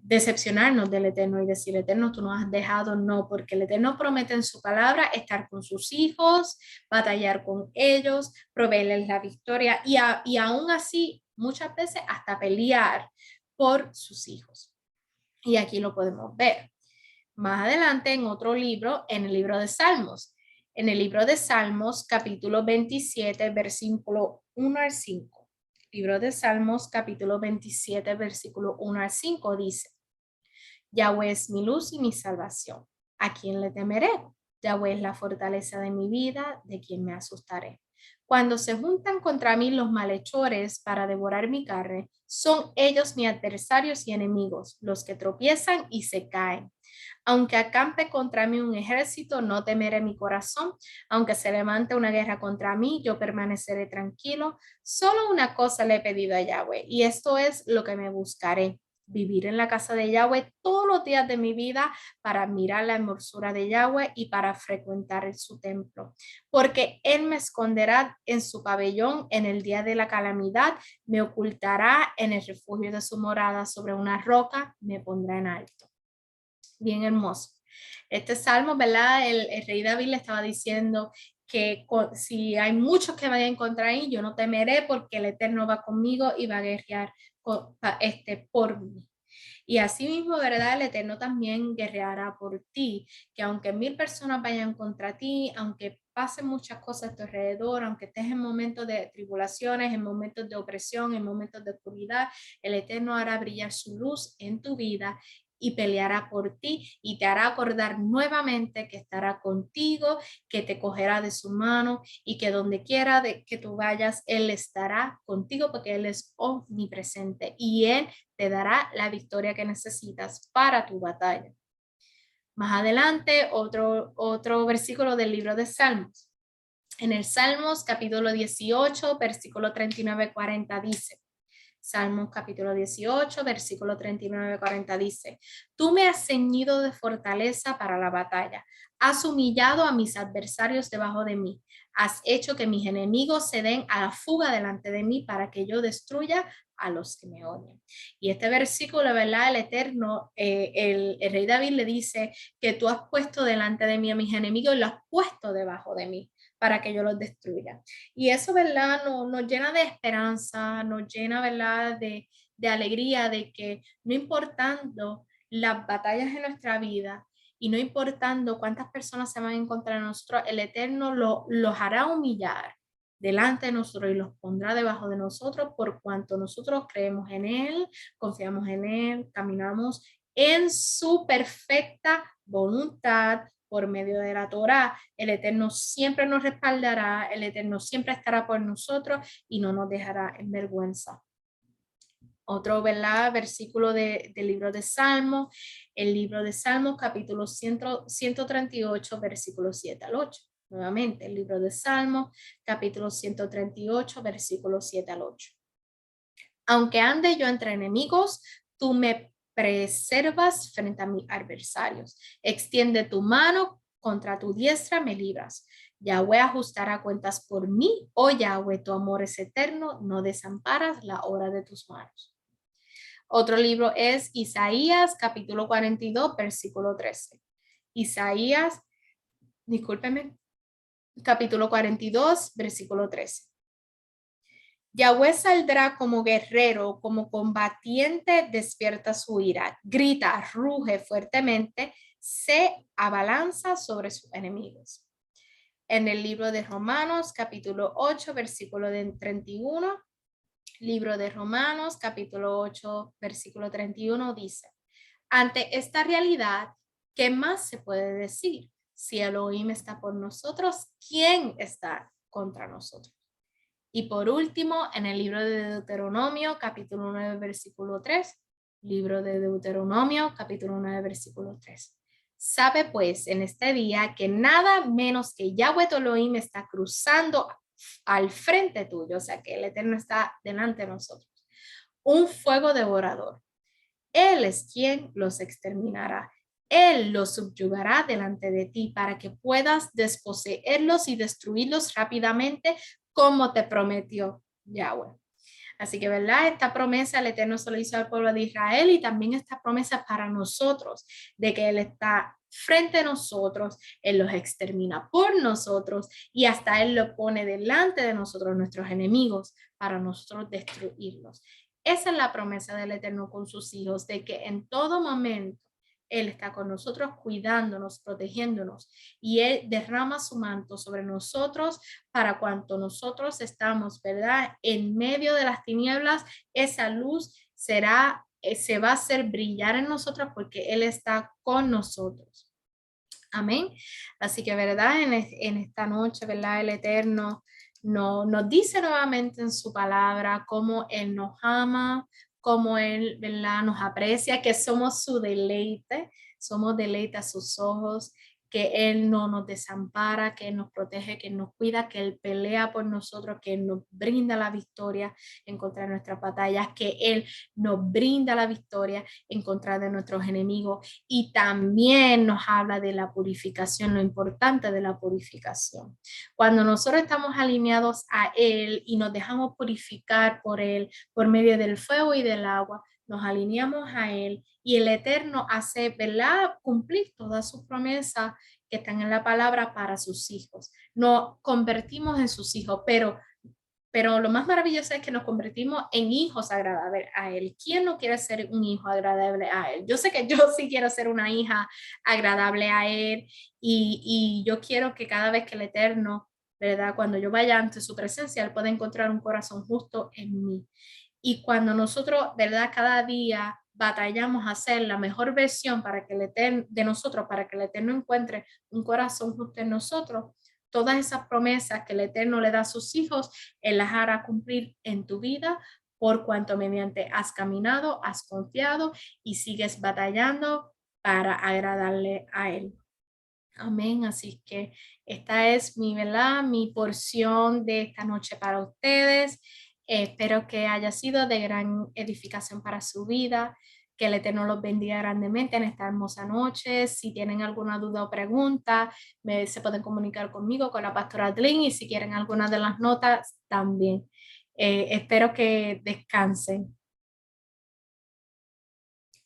decepcionarnos del Eterno y decir, Eterno, tú nos has dejado, no, porque el Eterno promete en su palabra estar con sus hijos, batallar con ellos, proveerles la victoria y aún así, muchas veces hasta pelear por sus hijos. Y aquí lo podemos ver. Más adelante en otro libro, en el libro de Salmos. En el libro de Salmos, capítulo 27, versículo 1 al 5. Libro de Salmos, capítulo 27, versículo 1 al 5 dice, Yahweh es mi luz y mi salvación. ¿A quién le temeré? Yahweh es la fortaleza de mi vida, ¿de quien me asustaré? Cuando se juntan contra mí los malhechores para devorar mi carne, son ellos mis adversarios y enemigos, los que tropiezan y se caen. Aunque acampe contra mí un ejército, no temeré mi corazón. Aunque se levante una guerra contra mí, yo permaneceré tranquilo. Solo una cosa le he pedido a Yahweh, y esto es lo que me buscaré: vivir en la casa de Yahweh todos los días de mi vida para mirar la hermosura de Yahweh y para frecuentar su templo. Porque Él me esconderá en su pabellón en el día de la calamidad, me ocultará en el refugio de su morada, sobre una roca me pondrá en alto. Bien hermoso. Este salmo, ¿verdad? El rey David le estaba diciendo que si hay muchos que van a encontrar ahí, yo no temeré porque el Eterno va conmigo y va a guerrear por mí. Y así mismo, ¿verdad? El Eterno también guerreará por ti, que aunque 1000 personas vayan contra ti, aunque pasen muchas cosas a tu alrededor, aunque estés en momentos de tribulaciones, en momentos de opresión, en momentos de oscuridad, el Eterno hará brillar su luz en tu vida y peleará por ti y te hará acordar nuevamente que estará contigo, que te cogerá de su mano y que donde quiera que tú vayas, Él estará contigo porque Él es omnipresente y Él te dará la victoria que necesitas para tu batalla. Más adelante, otro versículo del libro de Salmos. En el Salmos capítulo 18, versículo 39-40 dice, Salmos capítulo 18, versículo 39-40 dice, tú me has ceñido de fortaleza para la batalla, has humillado a mis adversarios debajo de mí, has hecho que mis enemigos se den a la fuga delante de mí para que yo destruya a los que me odian. Y este versículo, ¿verdad? El Eterno, el rey David le dice que tú has puesto delante de mí a mis enemigos y los has puesto debajo de mí para que yo los destruya. Y eso, ¿verdad? Nos llena de esperanza, nos llena, ¿verdad? De alegría, de que no importando las batallas en nuestra vida y no importando cuántas personas se van a encontrar en nosotros, el Eterno los hará humillar delante de nosotros y los pondrá debajo de nosotros por cuanto nosotros creemos en Él, confiamos en Él, caminamos en su perfecta voluntad por medio de la Torá. El Eterno siempre nos respaldará, el Eterno siempre estará por nosotros y no nos dejará en vergüenza. Otro, ¿verdad? Versículo del libro de Salmos, el libro de Salmos, capítulo 138, versículo 7 al 8. Nuevamente, el libro de Salmos, capítulo 138, versículo 7 al 8. Aunque ande yo entre enemigos, tú me preservas frente a mis adversarios. Extiende tu mano contra tu diestra, me libras. Yahweh ajustará cuentas por mí. Oh Yahweh, tu amor es eterno, no desamparas la obra de tus manos. Otro libro es Isaías, capítulo 42, versículo 13. Isaías, discúlpeme, capítulo 42, versículo 13. Yahweh saldrá como guerrero, como combatiente, despierta su ira, grita, ruge fuertemente, se abalanza sobre sus enemigos. En el libro de Romanos, capítulo 8, versículo 31, libro de Romanos, capítulo 8, versículo 31, dice, ante esta realidad, ¿qué más se puede decir? Si Elohim está por nosotros, ¿quién está contra nosotros? Y por último, en el libro de Deuteronomio, capítulo 9, versículo 3, libro de Deuteronomio, capítulo 9, versículo 3. Sabe pues en este día que nada menos que Yahweh tu Elohim está cruzando al frente tuyo, o sea que el Eterno está delante de nosotros. Un fuego devorador. Él es quien los exterminará. Él los subyugará delante de ti para que puedas desposeerlos y destruirlos rápidamente como te prometió Yahweh. Así que, ¿verdad? Esta promesa el Eterno se lo hizo al pueblo de Israel y también esta promesa para nosotros, de que Él está frente a nosotros, Él los extermina por nosotros y hasta Él lo pone delante de nosotros, nuestros enemigos, para nosotros destruirlos. Esa es la promesa del Eterno con sus hijos, de que en todo momento Él está con nosotros, cuidándonos, protegiéndonos, y Él derrama su manto sobre nosotros para cuanto nosotros estamos, ¿verdad? En medio de las tinieblas, esa luz se va a hacer brillar en nosotros porque Él está con nosotros. Amén. Así que, ¿verdad? En esta noche, ¿verdad? El Eterno nos dice nuevamente en su palabra cómo Él nos ama, cómo Él, ¿verdad? Nos aprecia, que somos su deleite, somos deleite a sus ojos, que Él no nos desampara, que Él nos protege, que Él nos cuida, que Él pelea por nosotros, que Él nos brinda la victoria en contra de nuestras batallas, que Él nos brinda la victoria en contra de nuestros enemigos, y también nos habla de la purificación, lo importante de la purificación. Cuando nosotros estamos alineados a Él y nos dejamos purificar por Él, por medio del fuego y del agua, nos alineamos a Él y el Eterno hace, ¿verdad?, cumplir todas sus promesas que están en la palabra para sus hijos. Nos convertimos en sus hijos, pero lo más maravilloso es que nos convertimos en hijos agradables a Él. ¿Quién no quiere ser un hijo agradable a Él? Yo sé que yo sí quiero ser una hija agradable a Él y yo quiero que cada vez que el Eterno, ¿verdad? Cuando yo vaya ante su presencia, Él pueda encontrar un corazón justo en mí. Y cuando nosotros, ¿verdad? Cada día batallamos a ser la mejor versión para que el Eterno, de nosotros, para que el Eterno encuentre un corazón justo en nosotros, todas esas promesas que el Eterno le da a sus hijos, Él las hará cumplir en tu vida, por cuanto mediante has caminado, has confiado y sigues batallando para agradarle a Él. Amén. Así que esta es mi, ¿verdad?, mi porción de esta noche para ustedes. Espero que haya sido de gran edificación para su vida, que el Eterno los bendiga grandemente en esta hermosa noche. Si tienen alguna duda o pregunta, se pueden comunicar conmigo, con la pastora Adlin, y si quieren alguna de las notas, también. Espero que descansen.